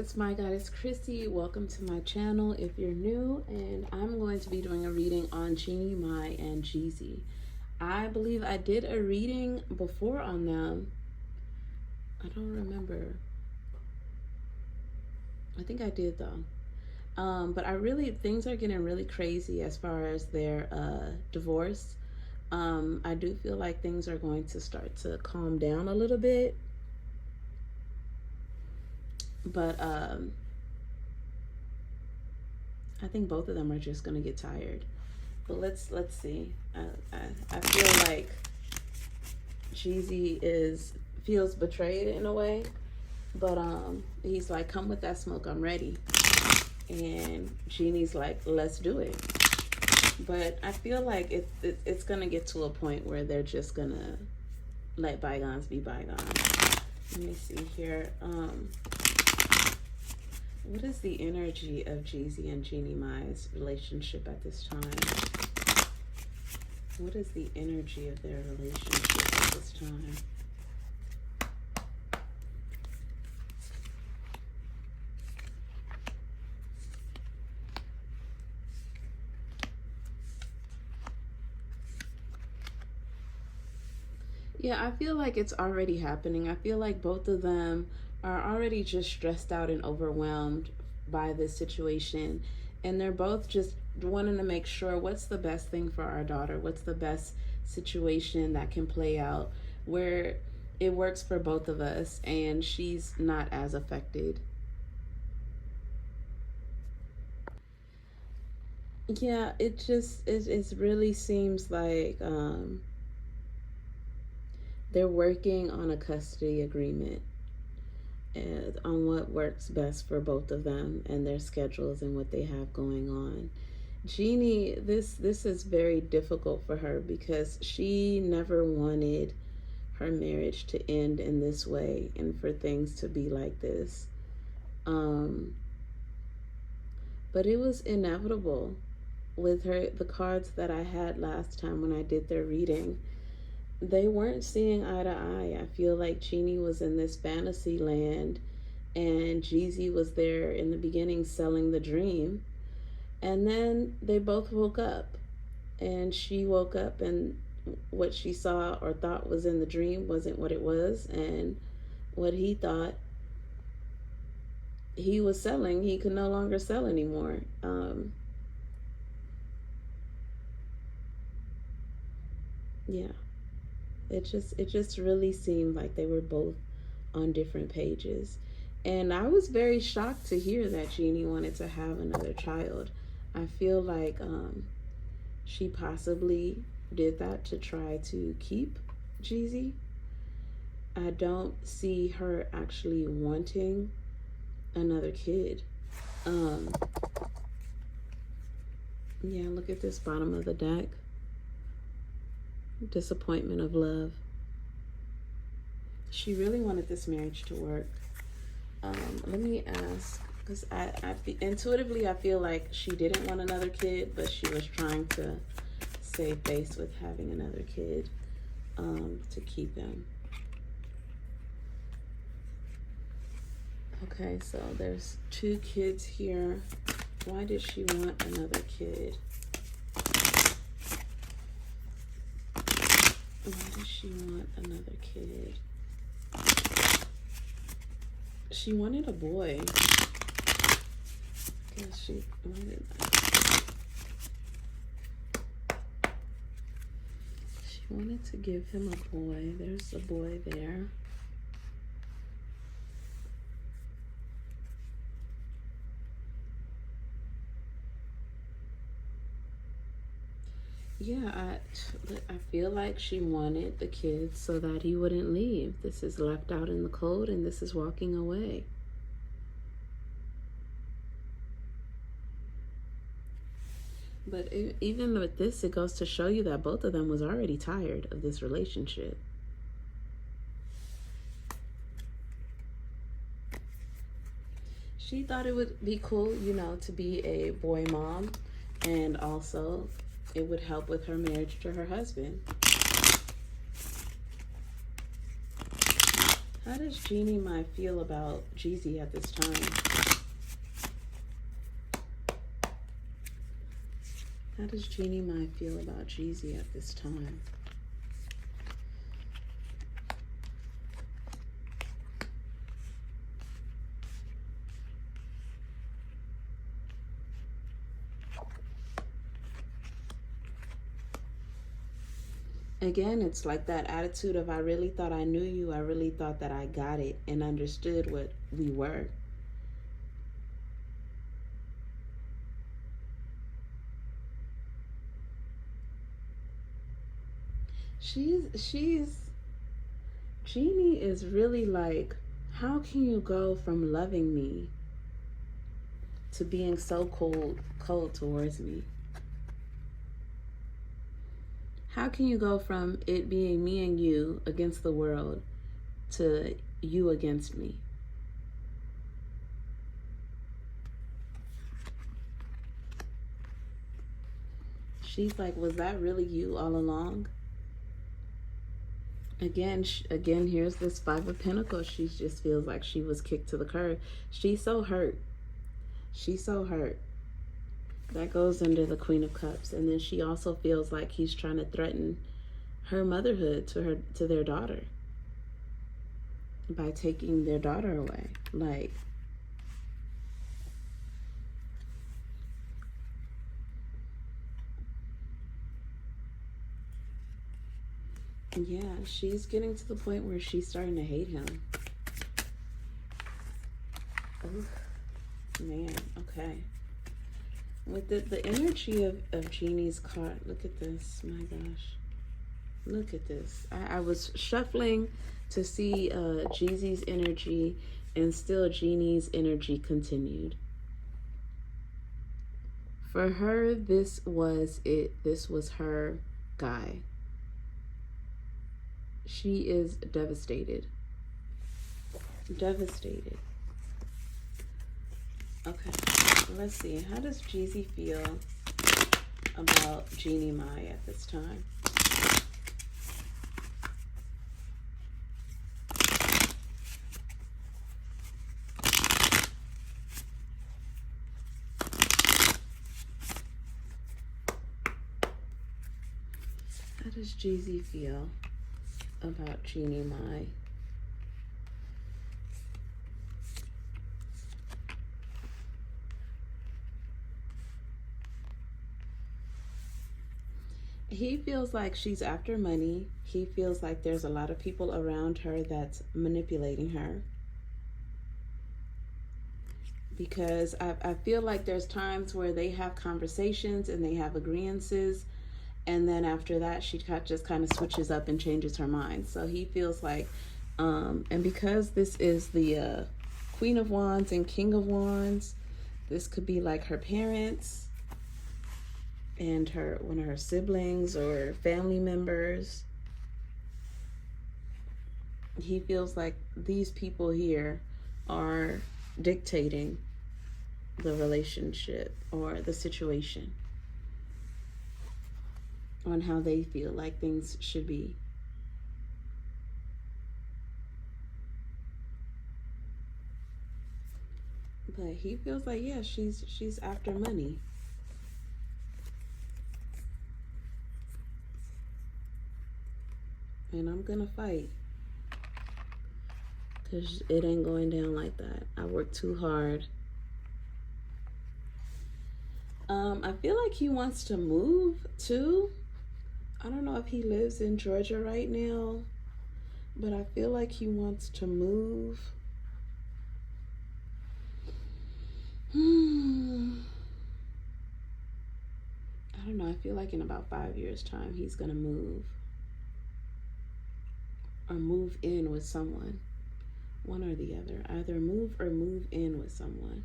it's my goddess Chrissy. Welcome to my channel if you're new, and I'm going to be doing a reading on Jeannie, Mai, and Jeezy. I believe I did a reading before on them. I don't remember. I think I did though. But things are getting really crazy as far as their divorce. I do feel like things are going to start to calm down a little bit. But I think both of them are just gonna get tired. But let's see. I feel like Jeezy feels betrayed in a way, but he's like, "Come with that smoke, I'm ready." And Jeannie's like, "Let's do it." But I feel like it's gonna get to a point where they're just gonna let bygones be bygones. Let me see here. What is the energy of Jeezy and Jeannie Mai's relationship at this time? What is the energy of their relationship at this time? Yeah, I feel like it's already happening. I feel like both of them are already just stressed out and overwhelmed by this situation. And they're both just wanting to make sure, what's the best thing for our daughter? What's the best situation that can play out where it works for both of us and she's not as affected? Yeah, it really seems like they're working on a custody agreement and on what works best for both of them and their schedules and what they have going on. Jeannie, this is very difficult for her because she never wanted her marriage to end in this way and for things to be like this. But it was inevitable with the cards that I had last time when I did their reading. They weren't seeing eye to eye. I feel like Jeannie was in this fantasy land and Jeezy was there in the beginning selling the dream. And then they both woke up, and she woke up and what she saw or thought was in the dream wasn't what it was, and what he thought he was selling, he could no longer sell anymore. Yeah. It just really seemed like they were both on different pages. And I was very shocked to hear that Jeannie wanted to have another child. I feel like she possibly did that to try to keep Jeezy. I don't see her actually wanting another kid. Yeah, look at this bottom of the deck. Disappointment of love. She really wanted this marriage to work. Let me ask, because intuitively I feel like she didn't want another kid, but she was trying to save face with having another kid to keep him. Okay, so there's 2 kids here. Why did she want another kid? Why does she want another kid? She wanted a boy. Guess she wanted that. She wanted to give him a boy. There's a boy there. Yeah, I feel like she wanted the kids so that he wouldn't leave. This is left out in the cold, and this is walking away. But even with this, it goes to show you that both of them was already tired of this relationship. She thought it would be cool, you know, to be a boy mom, and also it would help with her marriage to her husband. How does Jeannie Mai feel about Jeezy at this time? How does Jeannie Mai feel about Jeezy at this time? Again, it's like that attitude of, I really thought I knew you. I really thought that I got it and understood what we were. Jeannie is really like, how can you go from loving me to being so cold towards me? How can you go from it being me and you against the world to you against me? She's like, was that really you all along? Again, here's this Five of Pentacles. She just feels like she was kicked to the curb. She's so hurt. She's so hurt. That goes under the Queen of Cups. And then she also feels like he's trying to threaten her motherhood to their daughter by taking their daughter away. Like, yeah, she's getting to the point where she's starting to hate him. Oh, man, okay. With the energy of Jeannie's card, look at this, my gosh. Look at this. I was shuffling to see Jeezy's energy, and still Jeannie's energy continued. For her, this was it. This was her guy. She is devastated. Devastated. Okay, let's see. How does Jeezy feel about Jeannie Mai at this time? How does Jeezy feel about Jeannie Mai? He feels like she's after money. He feels like there's a lot of people around her that's manipulating her. Because I feel like there's times where they have conversations and they have agreements, and then after that she just kind of switches up and changes her mind. So he feels like, and because this is the Queen of Wands and King of Wands, this could be like her parents and one of her siblings or family members. He feels like these people here are dictating the relationship or the situation on how they feel like things should be. But he feels like, yeah, she's after money. And I'm gonna fight, because it ain't going down like that. I work too hard. I feel like he wants to move too. I don't know if he lives in Georgia right now, but I feel like he wants to move. I don't know. I feel like in about 5 years' time, he's gonna move. Or move in with someone. One or the other. Either move or move in with someone.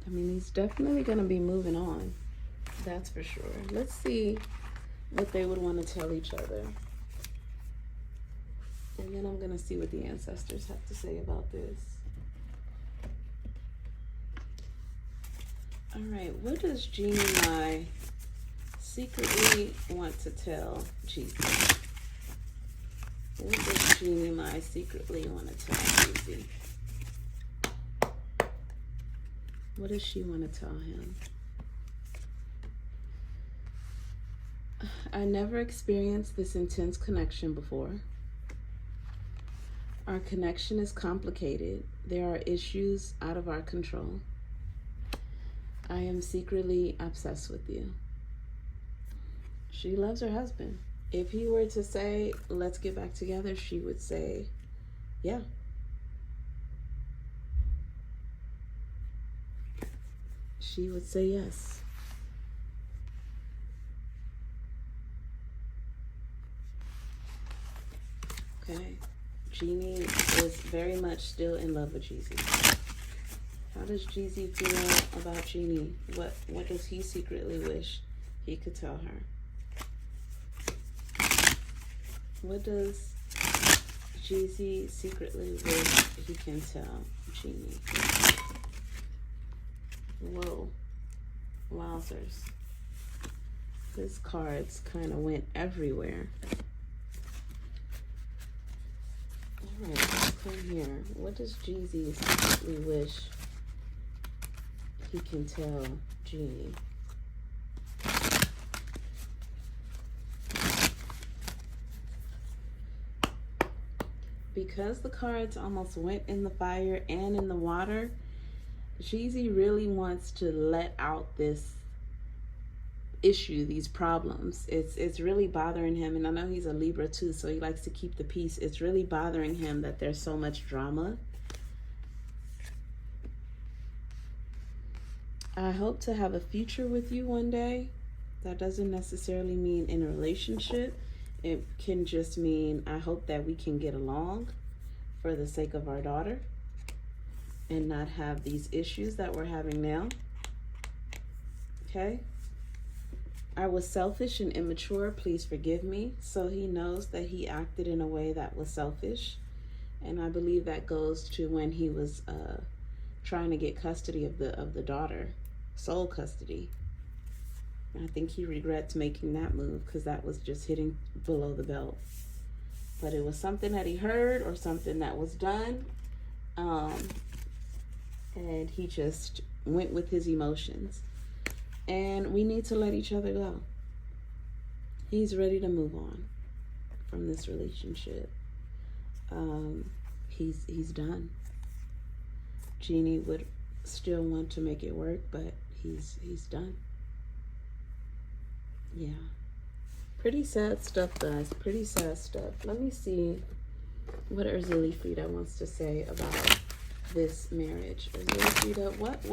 I mean, he's definitely going to be moving on. That's for sure. Let's see what they would want to tell each other. And then I'm going to see what the ancestors have to say about this. All right. What does Jeannie Mai secretly want to tell Jeezy? What does Jeannie secretly want to tell Jeezy? What does she want to tell him? I never experienced this intense connection before. Our connection is complicated. There are issues out of our control. I am secretly obsessed with you. She loves her husband. If he were to say, let's get back together, she would say, yeah. She would say yes. Okay. Jeannie is very much still in love with Jeezy. How does Jeezy feel about Jeannie? What does he secretly wish he could tell her? What does Jeezy secretly wish he can tell Jeannie? Whoa. Wowzers. His cards kind of went everywhere. Alright, let's come here. What does Jeezy secretly wish he can tell Jeannie? Because the cards almost went in the fire and in the water, Jeezy really wants to let out this issue, these problems. It's really bothering him, and I know he's a Libra too, so he likes to keep the peace. It's really bothering him that there's so much drama. I hope to have a future with you one day. That doesn't necessarily mean in a relationship. It can just mean I hope that we can get along for the sake of our daughter and not have these issues that we're having now. Okay? I was selfish and immature. Please forgive me. So he knows that he acted in a way that was selfish. And I believe that goes to when he was trying to get custody of the daughter, sole custody. I think he regrets making that move because that was just hitting below the belt. But it was something that he heard or something that was done. And he just went with his emotions. And we need to let each other go. He's ready to move on from this relationship. He's done. Jeannie would still want to make it work, but he's done. Yeah. Pretty sad stuff, guys. Pretty sad stuff. Let me see what Urzili Frida wants to say about this marriage. Urzili Frida, what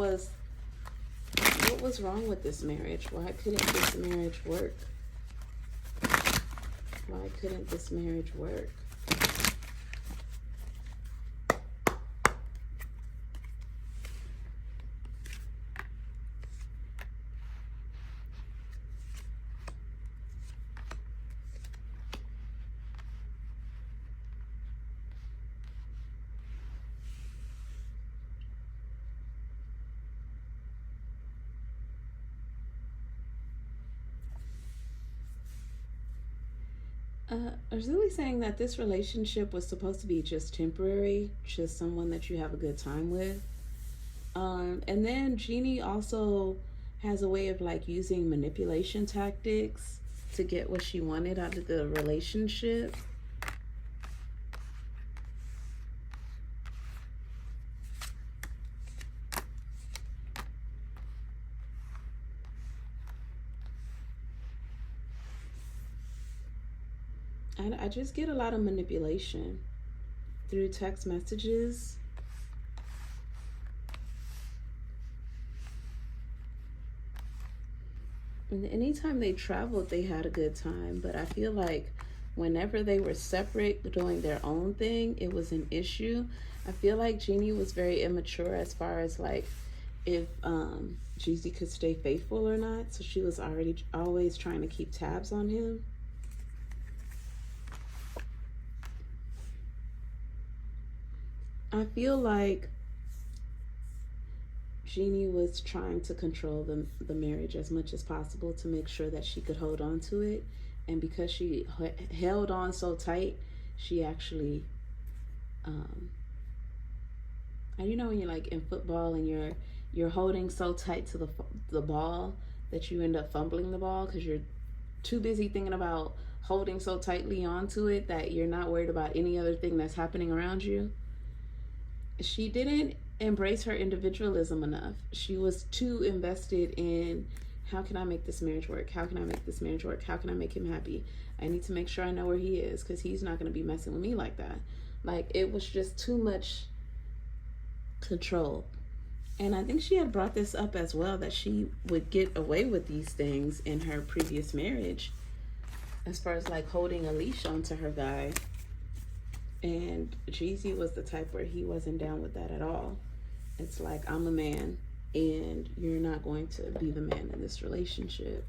was wrong with this marriage? Why couldn't this marriage work? Why couldn't this marriage work? Urzili saying that this relationship was supposed to be just temporary, just someone that you have a good time with. And then Jeannie also has a way of like using manipulation tactics to get what she wanted out of the relationship. I just get a lot of manipulation through text messages. And anytime they traveled, they had a good time. But I feel like whenever they were separate doing their own thing, it was an issue. I feel like Jeannie was very immature as far as like if Jeezy could stay faithful or not. So she was always trying to keep tabs on him. I feel like Jeannie was trying to control the marriage as much as possible to make sure that she could hold on to it. And because she held on so tight, she actually, and you know when you're like in football and you're holding so tight to the ball that you end up fumbling the ball because you're too busy thinking about holding so tightly onto it that you're not worried about any other thing that's happening around you. She didn't embrace her individualism enough. She was too invested in, how can I make this marriage work? How can I make this marriage work? How can I make him happy? I need to make sure I know where he is because he's not going to be messing with me like that. Like, it was just too much control. And I think she had brought this up as well, that she would get away with these things in her previous marriage, as far as like holding a leash onto her guy. And Jeezy was the type where he wasn't down with that at all. It's like, I'm a man and you're not going to be the man in this relationship.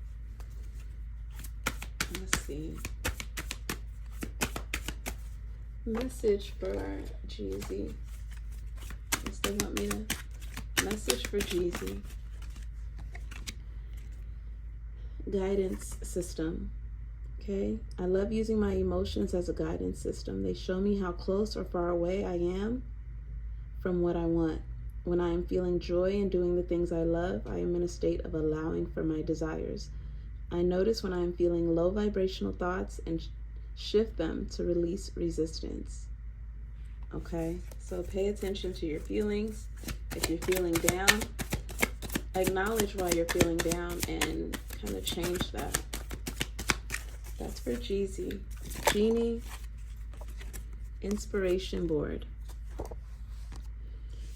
Let's see. Message for Jeezy. They want me to message for Jeezy. Guidance system. Okay, I love using my emotions as a guidance system. They show me how close or far away I am from what I want. When I am feeling joy and doing the things I love, I am in a state of allowing for my desires. I notice when I am feeling low vibrational thoughts and shift them to release resistance. Okay, so pay attention to your feelings. If you're feeling down, acknowledge why you're feeling down and kind of change that. That's for Jeezy. Jeannie, inspiration board.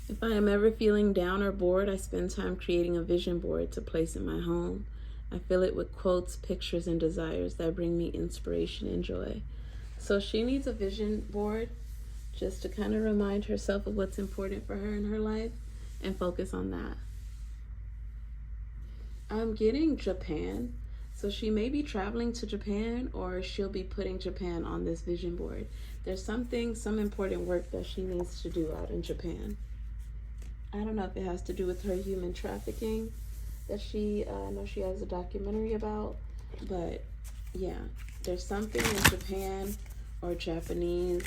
If I am ever feeling down or bored, I spend time creating a vision board to place in my home. I fill it with quotes, pictures, and desires that bring me inspiration and joy. So she needs a vision board just to kind of remind herself of what's important for her in her life and focus on that. I'm getting Japan. So she may be traveling to Japan, or she'll be putting Japan on this vision board. There's some important work that she needs to do out in Japan. I don't know if it has to do with her human trafficking that I know she has a documentary about, but yeah, there's something in Japan or Japanese.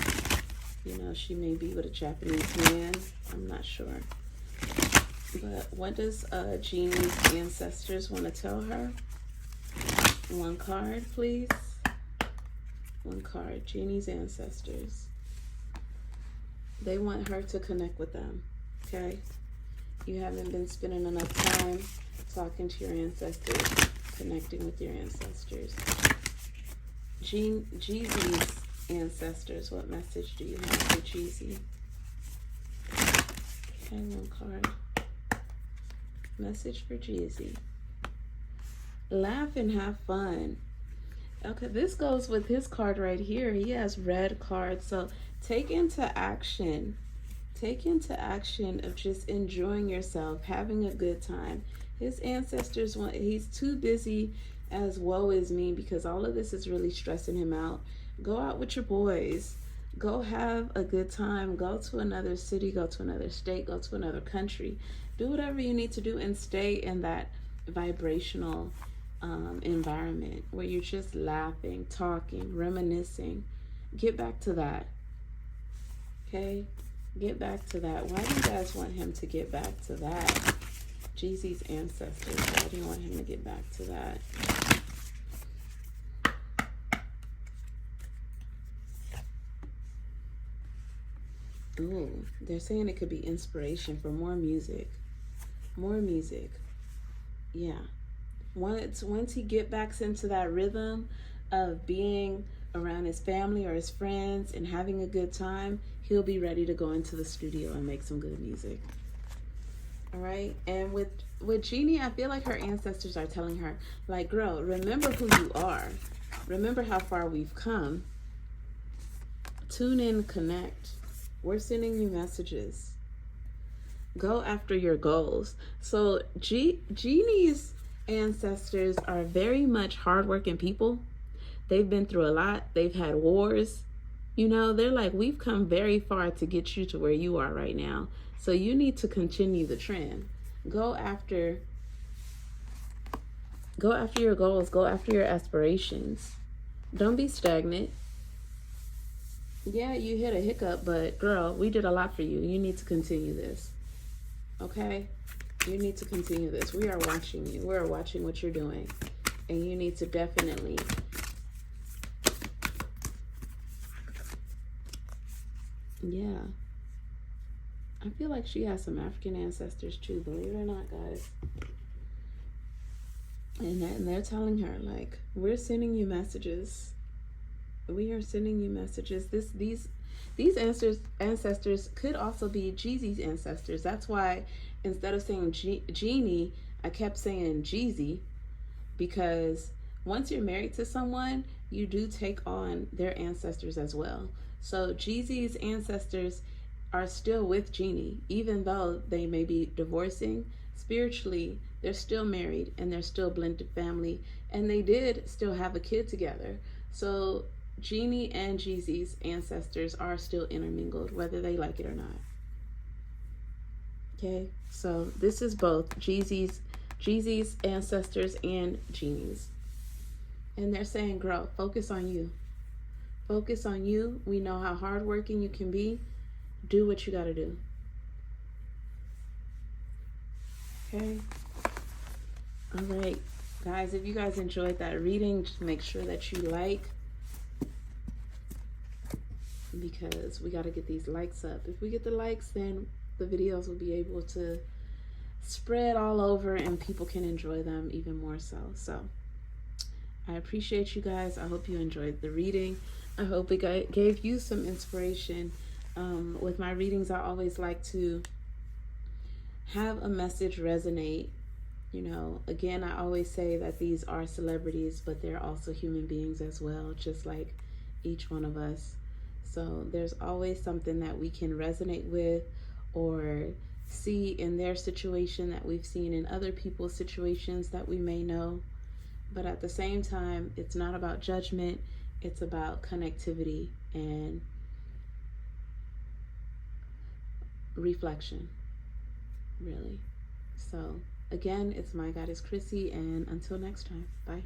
You know, she may be with a Japanese man. I'm not sure. But what does Jeannie's ancestors want to tell her? One card, please. One card. Jeannie's ancestors. They want her to connect with them. Okay? You haven't been spending enough time talking to your ancestors, connecting with your ancestors. Jeezy's ancestors, what message do you have for Jeezy? Okay, one card. Message for Jeezy. Laugh and have fun. Okay, this goes with his card right here. He has red cards. So take into action. Take into action of just enjoying yourself, having a good time. His ancestors he's too busy as woe is me, because all of this is really stressing him out. Go out with your boys. Go have a good time. Go to another city, go to another state, go to another country. Do whatever you need to do and stay in that vibrational environment where you're just laughing, talking, reminiscing. Get back to that. Okay? Get back to that. Why do you guys want him to get back to that? Jeezy's ancestors. Why do you want him to get back to that? Ooh, they're saying it could be inspiration for more music. More music. Yeah. Once he get back into that rhythm of being around his family or his friends and having a good time, he'll be ready to go into the studio and make some good music. All right. And with Jeannie, I feel like her ancestors are telling her, like, girl, remember who you are. Remember how far we've come. Tune in, connect. We're sending you messages. Go after your goals. So Jeannie's ancestors are very much hardworking people. They've been through a lot. They've had wars. You know, they're like, we've come very far to get you to where you are right now. So you need to continue the trend. Go after your goals. Go after your aspirations. Don't be stagnant. Yeah, you hit a hiccup, but girl, we did a lot for you. You need to continue this. Okay? You need to continue this. We are watching you. We are watching what you're doing. And you need to definitely, yeah. I feel like she has some African ancestors too, believe it or not, guys. And they're telling her, like, we're sending you messages. We are sending you messages. These ancestors could also be Jeezy's ancestors. That's why instead of saying Jeannie, I kept saying Jeezy, because once you're married to someone, you do take on their ancestors as well. So Jeezy's ancestors are still with Jeannie, even though they may be divorcing. Spiritually, they're still married and they're still blended family, and they did still have a kid together. So Jeannie and Jeezy's ancestors are still intermingled, whether they like it or not. Okay, so this is both Jeezy's ancestors and Jeannie's. And they're saying, girl, focus on you. Focus on you. We know how hardworking you can be. Do what you got to do. Okay? All right. Guys, if you guys enjoyed that reading, just make sure that you like, because we got to get these likes up. If we get the likes, then the videos will be able to spread all over and people can enjoy them even more so. So I appreciate you guys. I hope you enjoyed the reading. I hope it gave you some inspiration. With my readings, I always like to have a message resonate. You know, again, I always say that these are celebrities, but they're also human beings as well, just like each one of us. So there's always something that we can resonate with or see in their situation that we've seen in other people's situations that we may know. But at the same time, it's not about judgment. It's about connectivity and reflection, really. So again, it's my goddess Chrissy, and until next time, bye.